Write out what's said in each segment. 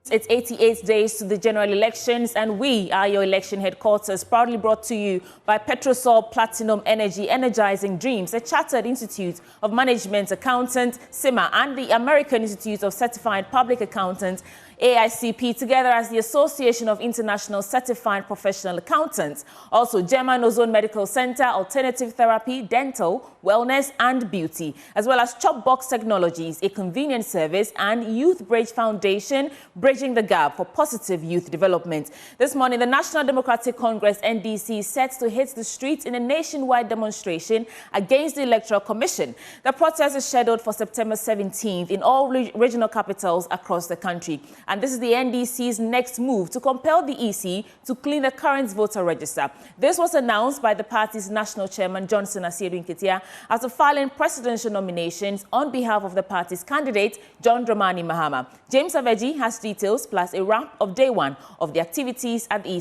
It's 88 days to the general elections, and we are your election headquarters, proudly brought to you by Petrosol Platinum Energy, energizing dreams, a chartered institute of management accountants, CIMA, and the American Institute of Certified Public Accountants, AICP, together as the Association of International Certified Professional Accountants. Also, German Ozone Medical Center, Alternative Therapy, Dental, Wellness and Beauty, as well as Chopbox Technologies, a convenient service, and Youth Bridge Foundation, bridging the gap for positive youth development. This morning, the National Democratic Congress, NDC, is set to hit the streets in a nationwide demonstration against the Electoral Commission. The protest is scheduled for September 17th in all regional capitals across the country. And this is the NDC's next move to compel the EC to clean the current voter register. This was announced by the party's national chairman, Johnson Asiedu Nketia, after filing presidential nominations on behalf of the party's candidate, John Dramani Mahama. James Aveji has details plus a wrap of day one of the activities at the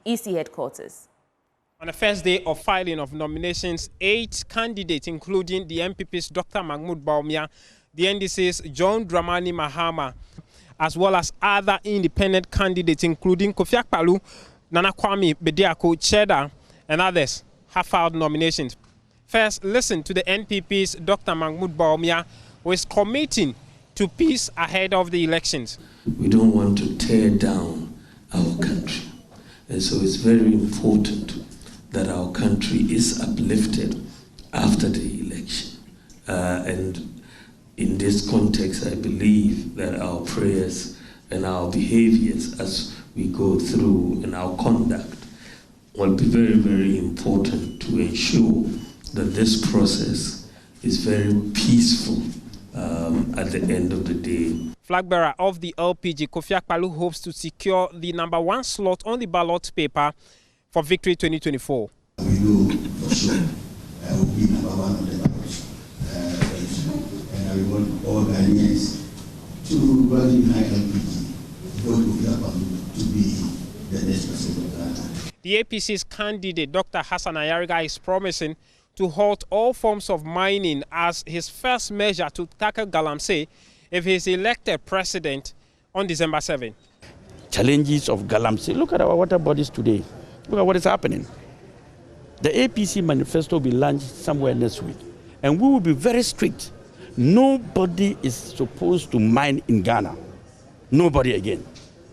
EC headquarters. On the first day of filing of nominations, 8 candidates, including the MPP's Dr. Bawumia, the NDC's John Dramani Mahama, as well as other independent candidates, including Kofi Akpalu, Nana Addo, Cheddar, and others, have filed nominations. First, listen to the NPP's Dr. Bawumia, who is committing to peace ahead of the elections. We don't want to tear down our country. And so it's very important that our country is uplifted after the election. And in this context, I believe that our prayers and our behaviors as we go through and our conduct will be very, very important to ensure that this process is very peaceful at the end of the day. Flag bearer of the LPG, Kofi Akpalu, hopes to secure the #1 slot on the ballot paper for Victory 2024. We know for sure will be #1 on the ballot. And I want all Ghanaians to rally behind LPG, vote Kofi Akpalu to be the next president of Ghana. The APC's candidate, Dr. Hassan Ayariga, is promising to halt all forms of mining as his first measure to tackle Galamsey if he is elected president on December 7. Challenges of Galamsey. Look at our water bodies today. Look at what is happening. The APC manifesto will be launched somewhere next week, and we will be very strict. Nobody is supposed to mine in Ghana. Nobody again.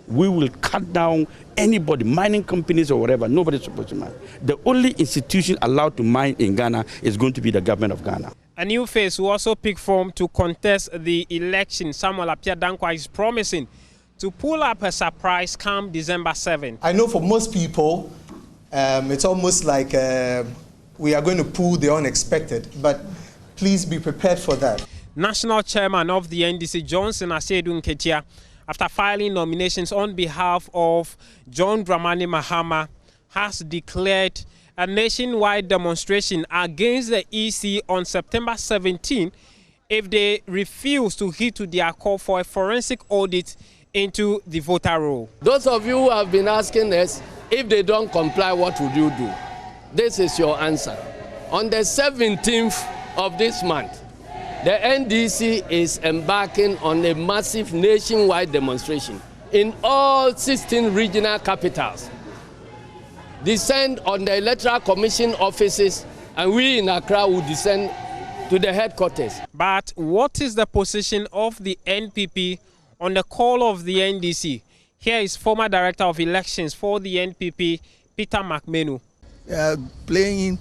We will cut down anybody, mining companies or whatever. Nobody is supposed to mine. The only institution allowed to mine in Ghana is going to be the government of Ghana. A new face will also pick form to contest the election. Samuel Appiah Dankwa is promising to pull up a surprise come December 7th. I know for most people, it's almost like we are going to pull the unexpected, but please be prepared for that. National Chairman of the NDC, Johnson Asiedu Nketia, after filing nominations on behalf of John Dramani Mahama, has declared a nationwide demonstration against the EC on September 17 if they refuse to heed to their call for a forensic audit into the voter roll. Those of you who have been asking us, if they don't comply, what would you do? This is your answer. On the 17th of this month, the NDC is embarking on a massive nationwide demonstration in all 16 regional capitals. Descend on the Electoral Commission offices, and we in Accra will descend to the headquarters. But what is the position of the NPP on the call of the NDC? Here is former Director of Elections for the NPP, Peter McMenu. Playing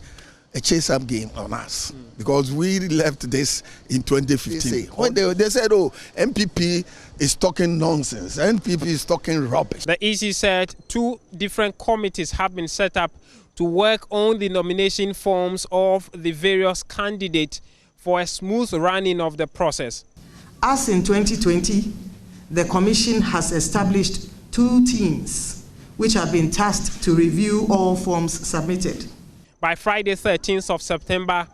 a chase-up game on us because we left this in 2015. When they said, oh, MPP is talking nonsense, NPP is talking rubbish. The EC said 2 different committees have been set up to work on the nomination forms of the various candidates for a smooth running of the process. As in 2020, the Commission has established 2 teams which have been tasked to review all forms submitted. By Friday, 13th of September,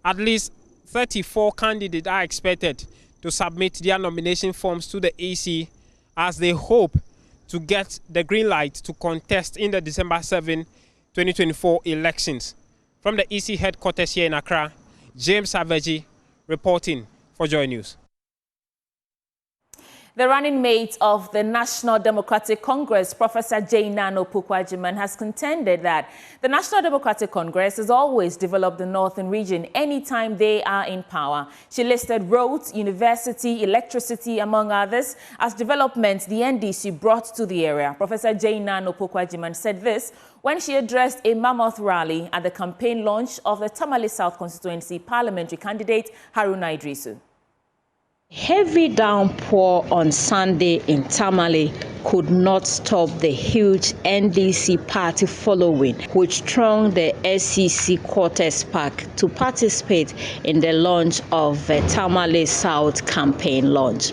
at least 34 candidates are expected to submit their nomination forms to the EC as they hope to get the green light to contest in the December 7, 2024 elections. From the EC headquarters here in Accra, James Aveji reporting for Joy News. The running mate of the National Democratic Congress, Professor Nana Addo, has contended that the National Democratic Congress has always developed the northern region anytime they are in power. She listed roads, university, electricity, among others, as developments the NDC brought to the area. Professor Nana Addo said this when she addressed a mammoth rally at the campaign launch of the Tamale South constituency parliamentary candidate Haruna Idrisu. Heavy downpour on Sunday in Tamale could not stop the huge NDC party following, which thronged the SCC Quarters Park to participate in the launch of the Tamale South campaign launch.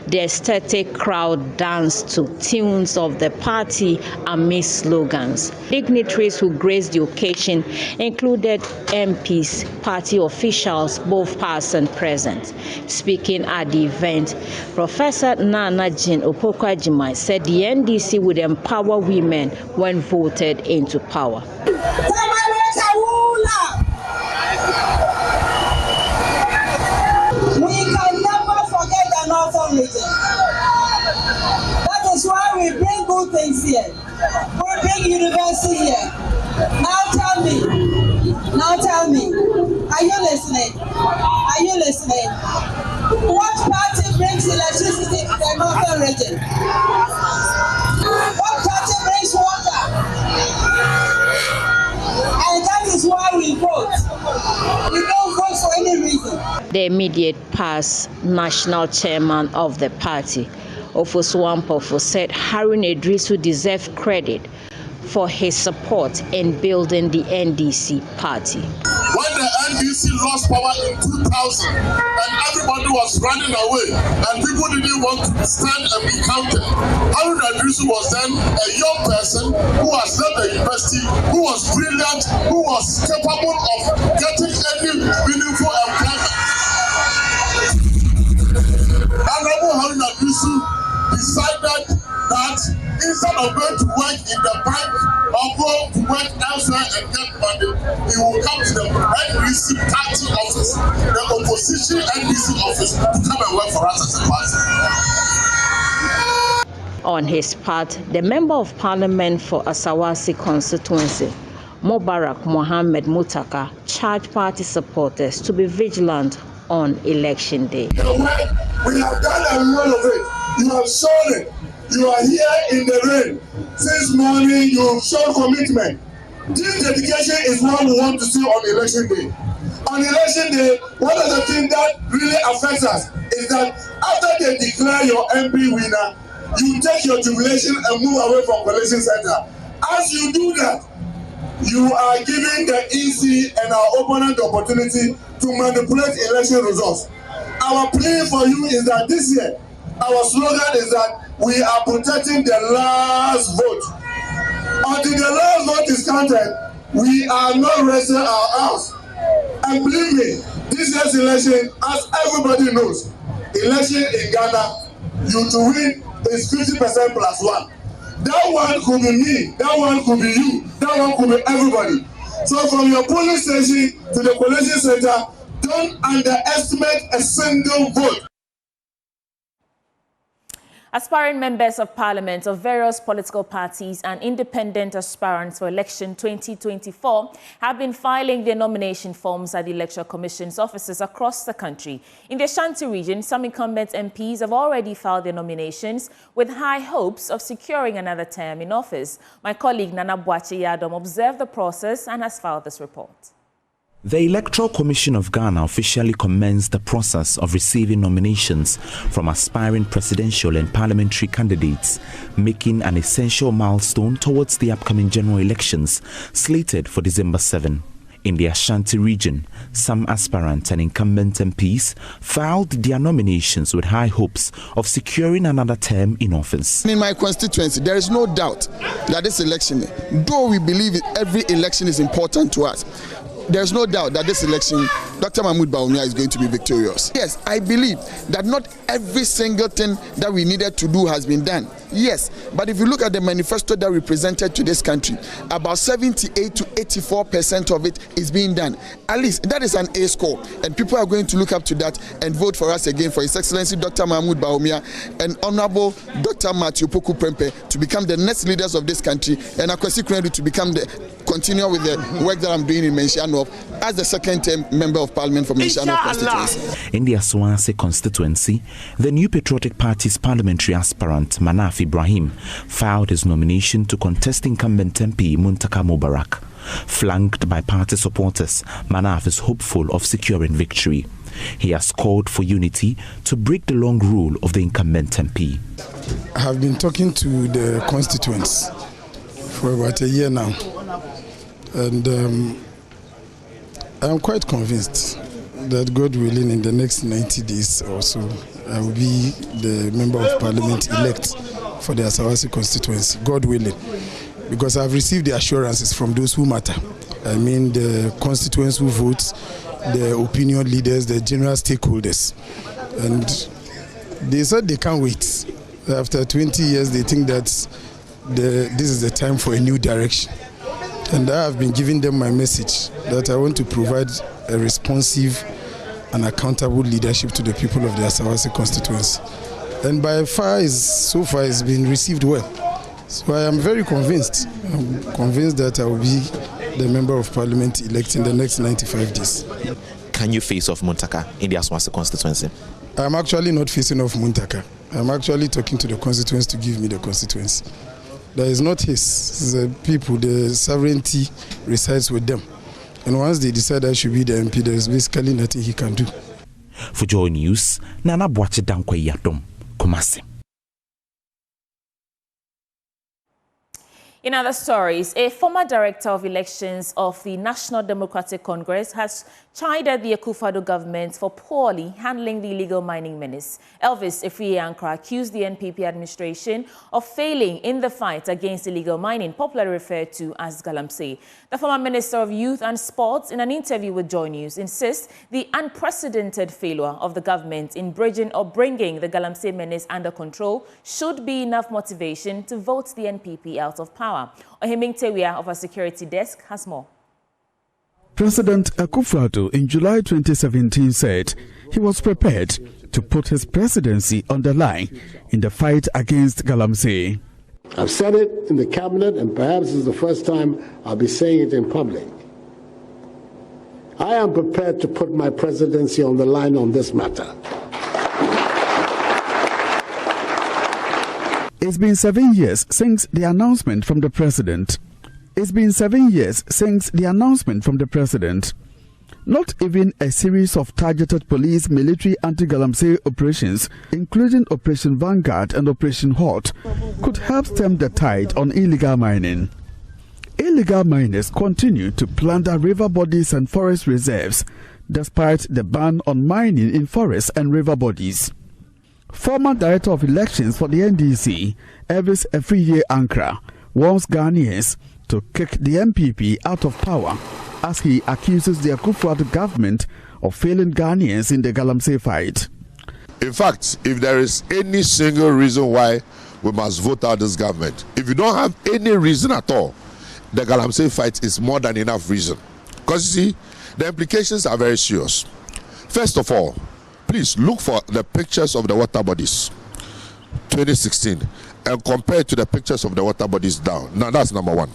The ecstatic crowd danced to tunes of the party amid slogans. Dignitaries who graced the occasion included MPs, party officials, both past and present. Speaking at the event, Professor Nana Addo said the NDC would empower women when voted into power. We can never forget the northern region. That is why we bring good things here. We bring university here. Now tell me, are you listening? Are you listening? What party brings electricity to the northern region? What party brings water? And that is why we vote. We don't vote for any reason. The immediate past national chairman of the party, Ofosuwampofo, said Haruna Idrisu deserved credit for his support in building the NDC party. When the NDC lost power in 2000 and everybody was running away and people didn't want to stand and be counted, Haruna Idrisu was then a young person who has left the university, who was brilliant, who was capable of getting any meaningful employment. Honorable Haruna Idrisu decided that instead of going to work in the bank or go to work elsewhere and get money, he will come to the NDC party office, the opposition NDC office, to come and work for us as a party. On his part, the Member of Parliament for Asawasi constituency, Mubarak Mohammed Mutaka, charged party supporters to be vigilant on election day. We have done a lot of it. You have shown it. You are here in the rain. Since morning, you have shown commitment. This dedication is what we want to see on election day. On election day, one of the things that really affects us is that after they declare your MP winner, you take your jubilation and move away from collection center. As you do that, you are giving the EC and our opponent the opportunity to manipulate election results. Our plea for you is that this year, our slogan is that we are protecting the last vote. Until the last vote is counted, we are not resting our house. And believe me, this year's election, as everybody knows, election in Ghana, you to win is 50% plus one. That one could be me, that one could be you, that one could be everybody. So from your polling station to the collection center, don't underestimate a single vote. Aspiring members of parliament of various political parties and independent aspirants for election 2024 have been filing their nomination forms at the Electoral Commission's offices across the country. In the Ashanti region, some incumbent MPs have already filed their nominations with high hopes of securing another term in office. My colleague Nana Addo observed the process and has filed this report. The Electoral Commission of Ghana officially commenced the process of receiving nominations from aspiring presidential and parliamentary candidates, making an essential milestone towards the upcoming general elections slated for December 7. In the Ashanti region, some aspirant and incumbent MPs filed their nominations with high hopes of securing another term in office. In my constituency, there is no doubt that this election, though we believe every election is important to us, there's no doubt that this election Dr. Mahmoud Bawumia is going to be victorious. Yes, I believe that not every single thing that we needed to do has been done. Yes, but if you look at the manifesto that we presented to this country, about 78 to 84% of it is being done. At least that is an A score, and people are going to look up to that and vote for us again for His Excellency Dr. Mahmoud Bawumia and Honorable Dr. Matthew Poku Prempeh to become the next leaders of this country, and Akwasi Krendu to continue with the work that I'm doing in Menchiano as the second-term member of Parliament for Menchiano constituency. In the Aswase constituency, the New Patriotic Party's parliamentary aspirant Manaf Ibrahim filed his nomination to contest incumbent MP Muntaka Mubarak. Flanked by party supporters, Manaf is hopeful of securing victory. He has called for unity to break the long rule of the incumbent MP. I have been talking to the constituents for about a year now, and I'm quite convinced that, God willing, in the next 90 days or so, I will be the member of parliament elect for the Asawasi constituency, God willing, because I've received the assurances from those who matter. I mean the constituents who vote, the opinion leaders, the general stakeholders. And they said they can't wait. After 20 years, they think that this is the time for a new direction. And I have been giving them my message that I want to provide a responsive and accountable leadership to the people of the Asawasi constituency. And so far it's been received well. So I am very convinced. I'm convinced that I will be the member of parliament elected in the next 95 days. Can you face off Muntaka in the Aswase constituency? I'm actually not facing off Muntaka. I'm actually talking to the constituents to give me the constituency. That is not his. The people, the sovereignty resides with them. And once they decide I should be the MP, there is basically nothing he can do. For Joy News, Nana Addo, Kumasi. In other stories, a former director of elections of the National Democratic Congress has chided the Akufo-Addo government for poorly handling the illegal mining menace. Elvis Efriye-Ankra accused the NPP administration of failing in the fight against illegal mining, popularly referred to as Galamsey. The former Minister of Youth and Sports, in an interview with Joy News, insists the unprecedented failure of the government in bringing the Galamsey menace under control should be enough motivation to vote the NPP out of power. Ohiming Tewia of our security desk has more. President Akufo-Addo in July 2017 said he was prepared to put his presidency on the line in the fight against Galamsey. I've said it in the cabinet, and perhaps this is the first time I'll be saying it in public. I am prepared to put my presidency on the line on this matter. It's been 7 years since the announcement from the president. Not even a series of targeted police military anti-Galamsey operations, including Operation Vanguard and Operation Hot, could help stem the tide on illegal mining. Illegal miners continue to plunder river bodies and forest reserves, despite the ban on mining in forests and river bodies. Former Director of Elections for the NDC, Elvis Efriye-Ankra, warns Ghanaians to kick the MPP out of power as he accuses the Akufo-Addo government of failing Ghanaians in the Galamsey fight. In fact, if there is any single reason why we must vote out this government, if you don't have any reason at all, the Galamsey fight is more than enough reason. Because you see, the implications are very serious. First of all, please look for the pictures of the water bodies, 2016, and compare it to the pictures of the water bodies down. Now, that's number one.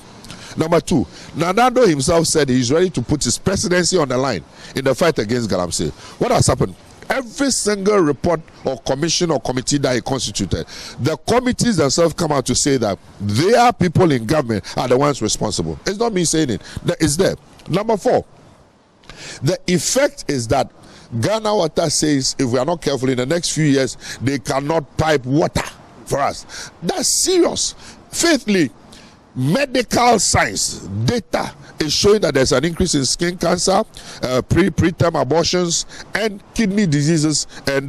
Number two, Nana Addo himself said he's ready to put his presidency on the line in the fight against Galamsey. What has happened? Every single report or commission or committee that he constituted, the committees themselves come out to say that their people in government are the ones responsible. It's not me saying it. It's there. Number four, the effect is that Ghana Water says if we are not careful in the next few years, they cannot pipe water for us. That's serious. Fifthly, medical science data is showing that there's an increase in skin cancer, preterm abortions, and kidney diseases, and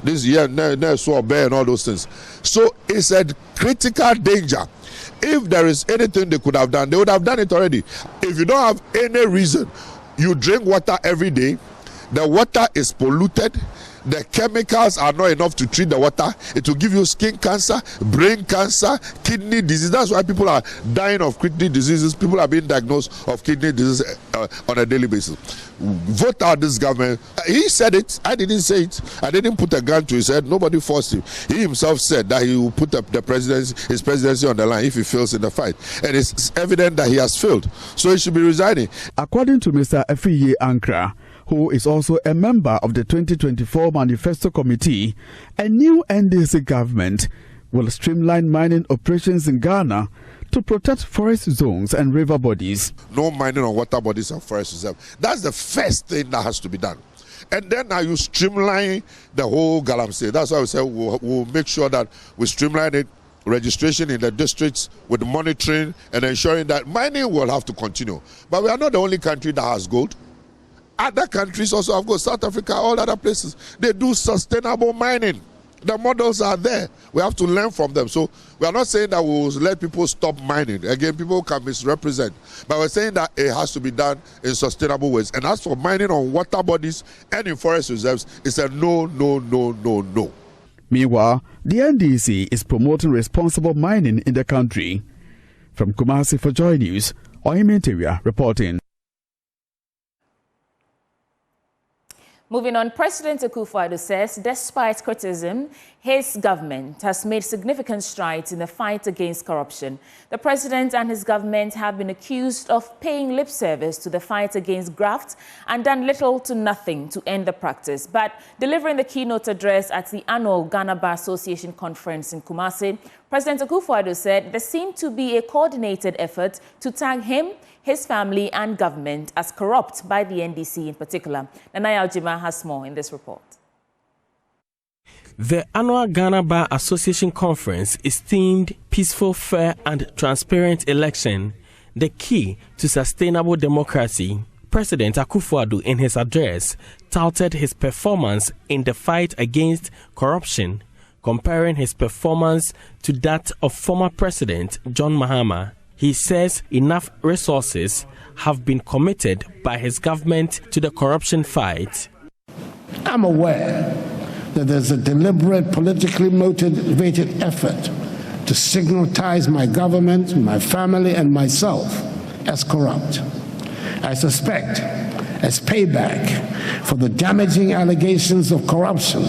this year and all those things. So it's a critical danger. If there is anything they could have done, they would have done it already. If you don't have any reason You drink water every day. The water is polluted. The chemicals are not enough to treat the water. It will give you skin cancer, brain cancer, kidney disease. That's why people are dying of kidney diseases. People are being diagnosed of kidney disease on a daily basis. Vote out this government. He said it. I didn't say it. I didn't put a gun to his head. Nobody forced him. He himself said that he will put up his presidency on the line if he fails in the fight. And it's evident that he has failed. So he should be resigning. According to Mr. Efiye Ankra, who is also a member of the 2024 Manifesto Committee, a new NDC government will streamline mining operations in Ghana to protect forest zones and river bodies. No mining on water bodies and forest reserve. That's the first thing that has to be done. And then now you streamline the whole Galamsey. That's why we say we'll make sure that we streamline it. Registration in the districts with monitoring and ensuring that mining will have to continue. But we are not the only country that has gold. Other countries also have gold. South Africa, all other places. They do sustainable mining. The models are there. We have to learn from them. So we are not saying that we will let people stop mining. Again, people can misrepresent. But we're saying that it has to be done in sustainable ways. And as for mining on water bodies and in forest reserves, it's a no, no, no, no, no. Meanwhile, the NDC is promoting responsible mining in the country. From Kumasi for Joy News, Oyeminteria reporting. Moving on, President Akufo-Addo says despite criticism, his government has made significant strides in the fight against corruption. The president and his government have been accused of paying lip service to the fight against graft and done little to nothing to end the practice. But delivering the keynote address at the annual Ghana Bar Association conference in Kumasi, President Akufo-Addo said there seemed to be a coordinated effort to tag him, his family and government as corrupt by the NDC in particular. Nana Addo has more in this report. The annual Ghana Bar Association conference is themed Peaceful, Fair and Transparent Election, the key to sustainable democracy. President Akufo-Addo in his address touted his performance in the fight against corruption, comparing his performance to that of former President John Mahama. He says enough resources have been committed by his government to the corruption fight. I'm aware that there's a deliberate, politically motivated effort to stigmatize my government, my family, and myself as corrupt. I suspect as payback for the damaging allegations of corruption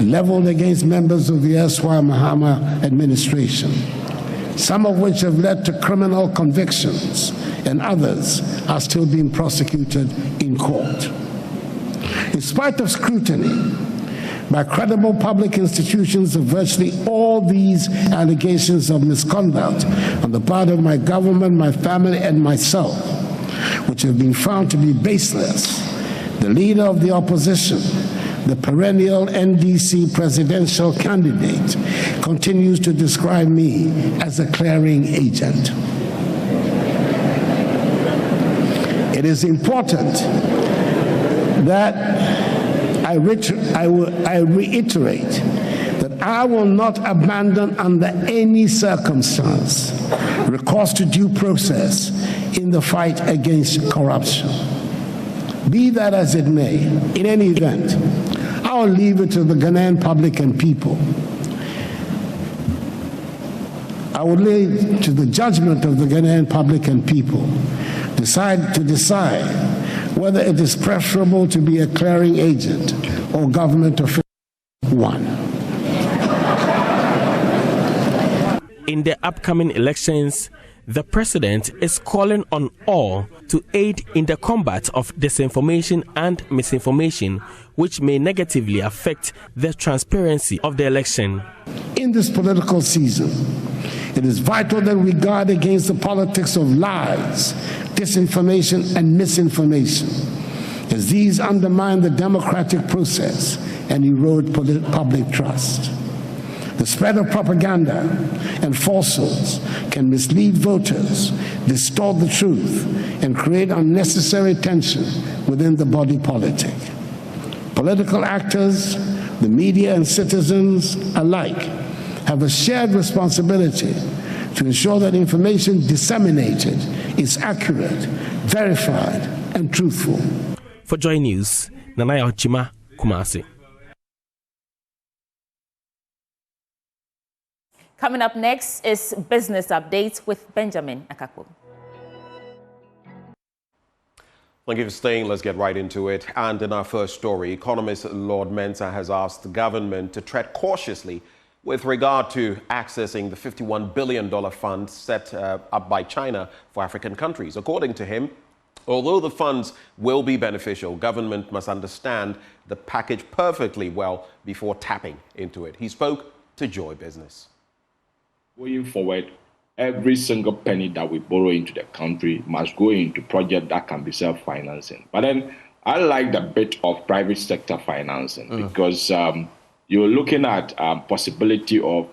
leveled against members of the erstwhile Mahama administration, some of which have led to criminal convictions, and others are still being prosecuted in court. In spite of scrutiny by credible public institutions of virtually all these allegations of misconduct on the part of my government, my family, and myself, which have been found to be baseless, the leader of the opposition, the perennial NDC presidential candidate, continues to describe me as a clearing agent. It is important that I reiterate that I will not abandon under any circumstance recourse to due process in the fight against corruption. Be that as it may, in any event, I'll leave it to the Ghanaian public and people. I will leave to the judgment of the Ghanaian public and people to decide whether it is preferable to be a clearing agent or government official. One. In the upcoming elections, the president is calling on all to aid in the combat of disinformation and misinformation, which may negatively affect the transparency of the election. In this political season, it is vital that we guard against the politics of lies, disinformation, and misinformation, as these undermine the democratic process and erode public trust. The spread of propaganda and falsehoods can mislead voters, distort the truth, and create unnecessary tension within the body politic. Political actors, the media, and citizens alike have a shared responsibility to ensure that information disseminated is accurate, verified, and truthful. For Joy News, Nana Addo, Kumasi. Coming up next is Business Updates with Benjamin Akakpo. Thank you for staying. Let's get right into it. And in our first story, economist Lord Mensah has asked the government to tread cautiously with regard to accessing the $51 billion fund set up by China for African countries. According to him, although the funds will be beneficial, government must understand the package perfectly well before tapping into it. He spoke to Joy Business. Going forward, every single penny that we borrow into the country must go into projects that can be self-financing. But then I like the bit of private sector financing because you're looking at possibility of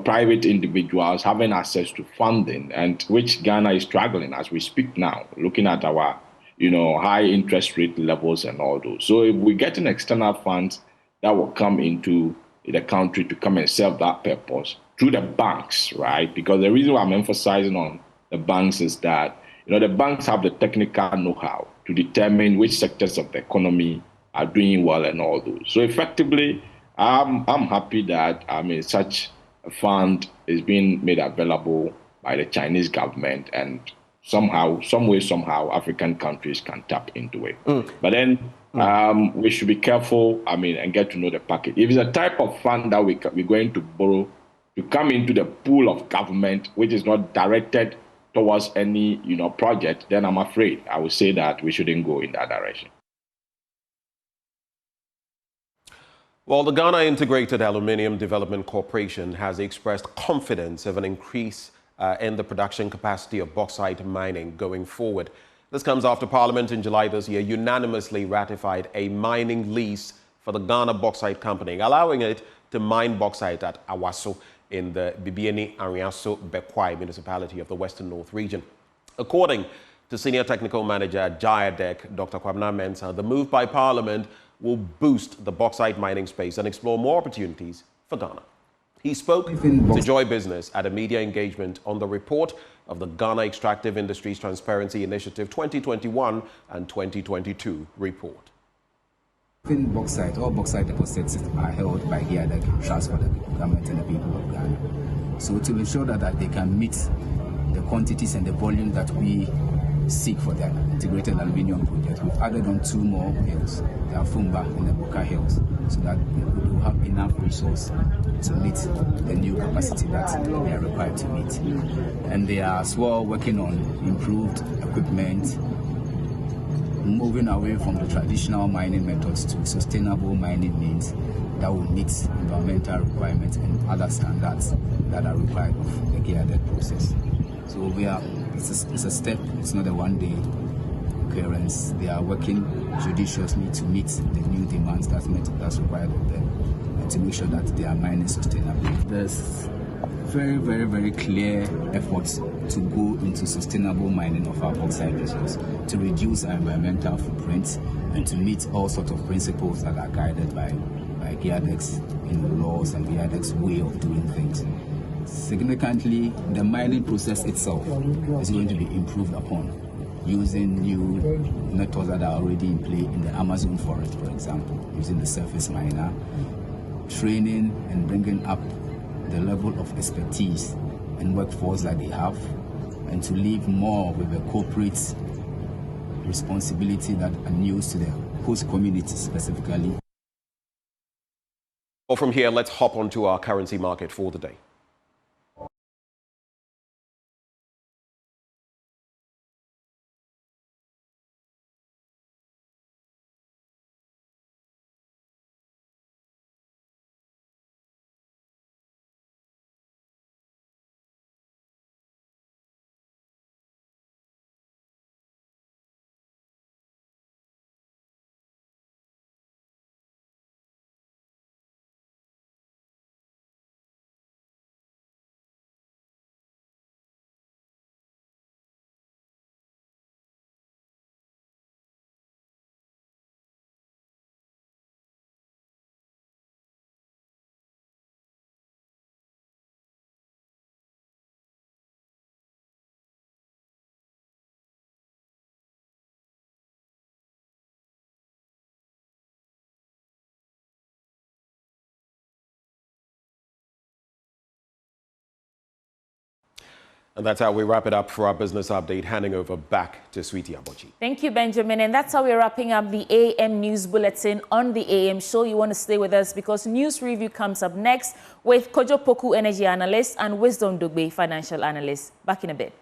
private individuals having access to funding, and which Ghana is struggling as we speak now, looking at our high interest rate levels and all those. So if we get an external funds that will come into the country to come and serve that purpose through the banks, right? Because the reason why I'm emphasizing on the banks is that the banks have the technical know-how to determine which sectors of the economy are doing well and all those. So effectively, I'm happy that such a fund is being made available by the Chinese government, and somehow, African countries can tap into it. But then we should be careful, and get to know the package. If it's a type of fund that we're going to borrow to come into the pool of government, which is not directed towards any, project, then I'm afraid I would say that we shouldn't go in that direction. Well, the Ghana Integrated Aluminium Development Corporation has expressed confidence of an increase in the production capacity of bauxite mining going forward. This comes after Parliament in July this year unanimously ratified a mining lease for the Ghana Bauxite Company, allowing it to mine bauxite at Awaso in the Bibiani Ariaso Bekwai municipality of the Western North region. According to Senior Technical Manager at JIADEC, Dr. Kwabena Mensah, the move by Parliament will boost the bauxite mining space and explore more opportunities for Ghana. He spoke to Joy Business at a media engagement on the report of the Ghana Extractive Industries Transparency Initiative 2021 and 2022 report. All bauxite deposits are held by JIADEC in trust for the government and the people of Ghana. So to ensure that they can meet the quantities and the volume that we seek for the integrated aluminium project, we've added on 2 more hills, the Afumba and the Boka hills, so that we will have enough resource to meet the new capacity that they are required to meet. And they are as well working on improved equipment, moving away from the traditional mining methods to sustainable mining means that will meet environmental requirements and other standards that are required of the JIADEC process. So it's a step, it's not a one-day occurrence. They are working judiciously to meet the new demands that's required of them, and to make sure that they are mining sustainably. There's very, very, very clear efforts to go into sustainable mining of our bauxite resource, to reduce our environmental footprint, and to meet all sorts of principles that are guided by JIADEC's laws and JIADEC's way of doing things. Significantly, the mining process itself is going to be improved upon using new methods that are already in play in the Amazon forest, for example, using the surface miner, training and bringing up the level of expertise and workforce that they have, and to leave more with a corporate responsibility that are used to the host community specifically. Well, from here, let's hop onto our currency market for the day. And that's how we wrap it up for our business update, handing over back to Sweetie Abochi. Thank you, Benjamin. And that's how we're wrapping up the AM News Bulletin on the AM Show. You want to stay with us because News Review comes up next with Kojo Poku, Energy Analyst, and Wisdom Dugbe, Financial Analyst. Back in a bit.